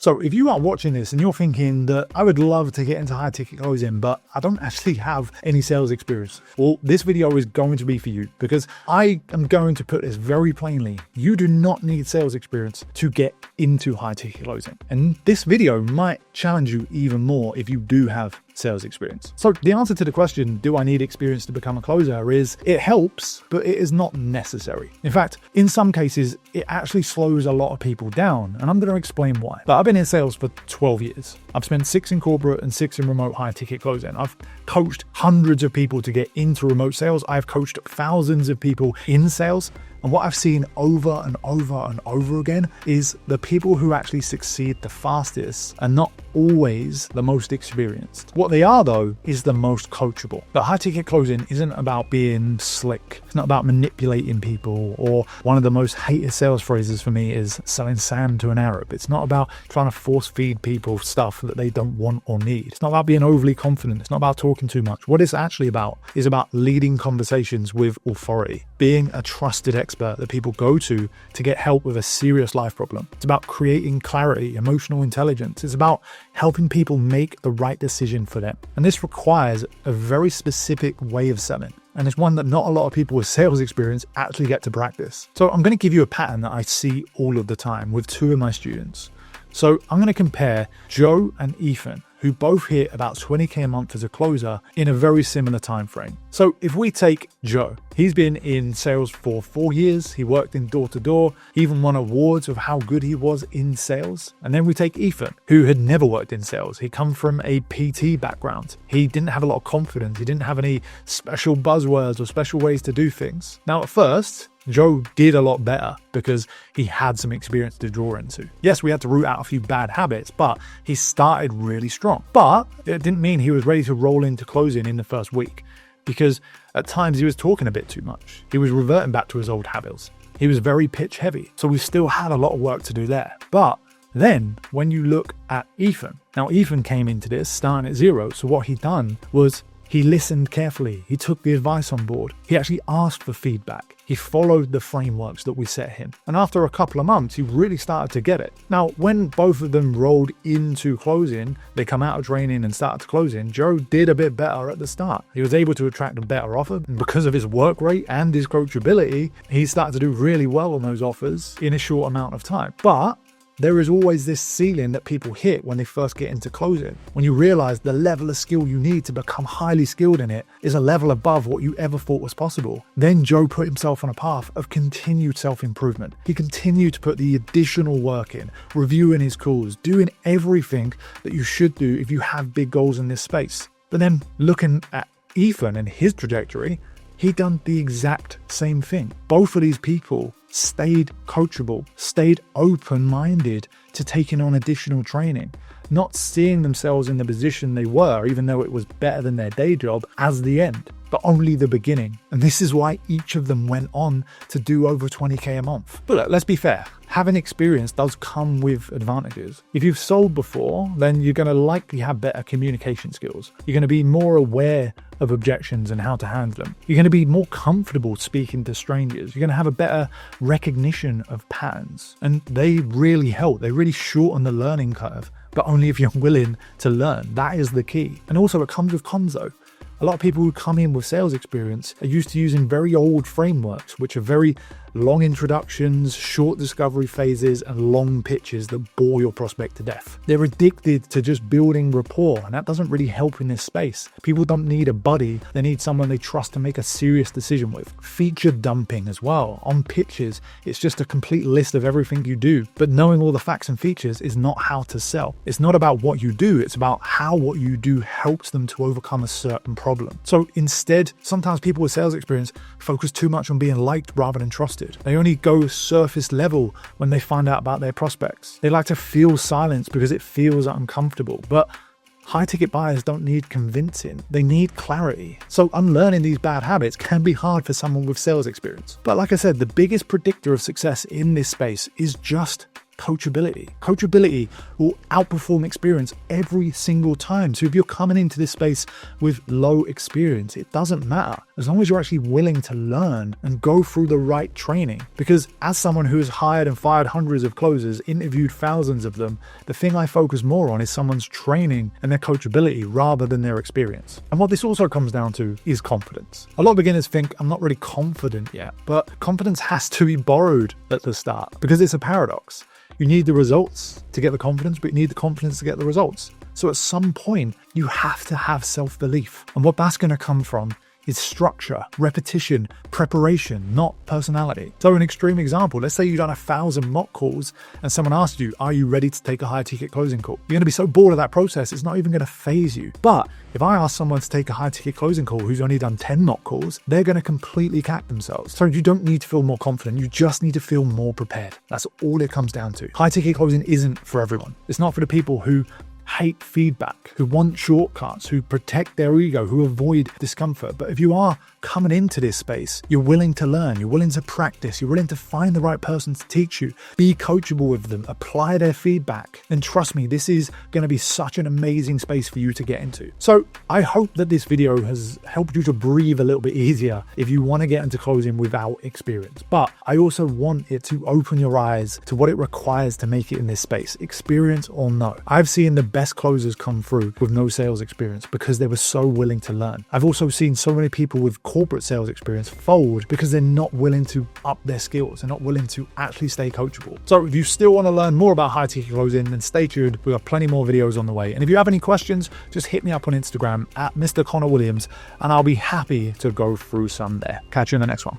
So if you are watching this and you're thinking that I would love to get into high ticket closing, but I don't actually have any sales experience, well, this video is going to be for you, because I am going to put this very plainly. You do not need sales experience to get into high ticket closing. And this video might challenge you even more if you do have sales experience. So the answer to the question, do I need experience to become a closer, is it helps, but it is not necessary. In fact, in some cases, it actually slows a lot of people down, and I'm going to explain why. But I've been in sales for 12 years. I've spent 6 in corporate and 6 in remote high ticket closing. I've coached hundreds of people to get into remote sales. I've coached thousands of people in sales. And what I've seen over and over and over again is the people who actually succeed the fastest are not always the most experienced. What they are, though, is the most coachable. But high ticket closing isn't about being slick. It's not about manipulating people, or one of the most hated sales phrases for me is selling sand to an Arab. It's not about trying to force feed people stuff that they don't want or need. It's not about being overly confident. It's not about talking too much. What it's actually about is about leading conversations with authority, being a trusted expert that people go to get help with a serious life problem. It's about creating clarity, emotional intelligence. It's about helping people make the right decision for them. And this requires a very specific way of selling. And it's one that not a lot of people with sales experience actually get to practice. So I'm going to give you a pattern that I see all of the time with 2 of my students. So I'm going to compare Joe and Ethan, who both hit about 20K a month as a closer in a very similar time frame. So if we take Joe, he's been in sales for 4 years. He worked in door-to-door. He even won awards of how good he was in sales. And then we take Ethan, who had never worked in sales. He come from a PT background. He didn't have a lot of confidence. He didn't have any special buzzwords or special ways to do things. Now, at first, Joe did a lot better because he had some experience to draw into. Yes, we had to root out a few bad habits, but he started really strong. But it didn't mean he was ready to roll into closing in the first week, because at times he was talking a bit too much. He was reverting back to his old habits. He was very pitch heavy. So we still had a lot of work to do there. But then when you look at Ethan, now Ethan came into this starting at 0. So what he done was he listened carefully. He took the advice on board. He actually asked for feedback. He followed the frameworks that we set him. And after a couple of months, he really started to get it. Now, when both of them rolled into closing, they come out of training and started to closing, Joe did a bit better at the start. He was able to attract a better offer. And because of his work rate and his coachability, he started to do really well on those offers in a short amount of time. But there is always this ceiling that people hit when they first get into closing. When you realize the level of skill you need to become highly skilled in it is a level above what you ever thought was possible. Then Joe put himself on a path of continued self-improvement. He continued to put the additional work in, reviewing his calls, doing everything that you should do if you have big goals in this space. But then looking at Ethan and his trajectory, he done the exact same thing. Both of these people stayed coachable, stayed open-minded to taking on additional training, not seeing themselves in the position they were, even though it was better than their day job, as the end, but only the beginning. And this is why each of them went on to do over 20K a month. But look, let's be fair. Having experience does come with advantages. If you've sold before, then you're going to likely have better communication skills. You're going to be more aware of objections and how to handle them. You're going to be more comfortable speaking to strangers. You're going to have a better recognition of patterns. And they really help. They really shorten the learning curve, but only if you're willing to learn. That is the key. And also it comes with cons though. A lot of people who come in with sales experience are used to using very old frameworks, which are very long introductions, short discovery phases, and long pitches that bore your prospect to death. They're addicted to just building rapport, and that doesn't really help in this space. People don't need a buddy, they need someone they trust to make a serious decision with. Feature dumping as well. On pitches, it's just a complete list of everything you do, but knowing all the facts and features is not how to sell. It's not about what you do, it's about how what you do helps them to overcome a certain problem. So instead, sometimes people with sales experience focus too much on being liked rather than trusted. They only go surface level when they find out about their prospects. They like to feel silence because it feels uncomfortable. But high ticket buyers don't need convincing. They need clarity. So unlearning these bad habits can be hard for someone with sales experience. But like I said, the biggest predictor of success in this space is just coachability. Coachability will outperform experience every single time. So if you're coming into this space with low experience, it doesn't matter as long as you're actually willing to learn and go through the right training. Because as someone who has hired and fired hundreds of closers, interviewed thousands of them, the thing I focus more on is someone's training and their coachability rather than their experience. And what this also comes down to is confidence. A lot of beginners think I'm not really confident yet, but confidence has to be borrowed at the start because it's a paradox. You need the results to get the confidence, but you need the confidence to get the results. So at some point, you have to have self-belief. And what that's going to come from is structure, repetition, preparation, not personality. So an extreme example, let's say you've done 1,000 mock calls and someone asked you, are you ready to take a high ticket closing call? You're going to be so bored of that process, it's not even going to phase you. But if I ask someone to take a high ticket closing call who's only done 10 mock calls, they're going to completely cack themselves. So you don't need to feel more confident, you just need to feel more prepared. That's all it comes down to. High ticket closing isn't for everyone. It's not for the people who hate feedback, who want shortcuts, who protect their ego, who avoid discomfort. But if you are coming into this space, you're willing to learn, you're willing to practice, you're willing to find the right person to teach you, be coachable with them, apply their feedback, then trust me, this is going to be such an amazing space for you to get into. So I hope that this video has helped you to breathe a little bit easier if you want to get into closing without experience. But I also want it to open your eyes to what it requires to make it in this space, experience or no. I've seen the best closers come through with no sales experience because they were so willing to learn. I've also seen so many people with corporate sales experience fold because they're not willing to up their skills. They're not willing to actually stay coachable. So if you still want to learn more about high ticket closing, then stay tuned. We've got plenty more videos on the way. And if you have any questions, just hit me up on Instagram at Mr. Connor Williams, and I'll be happy to go through some there. Catch you in the next one.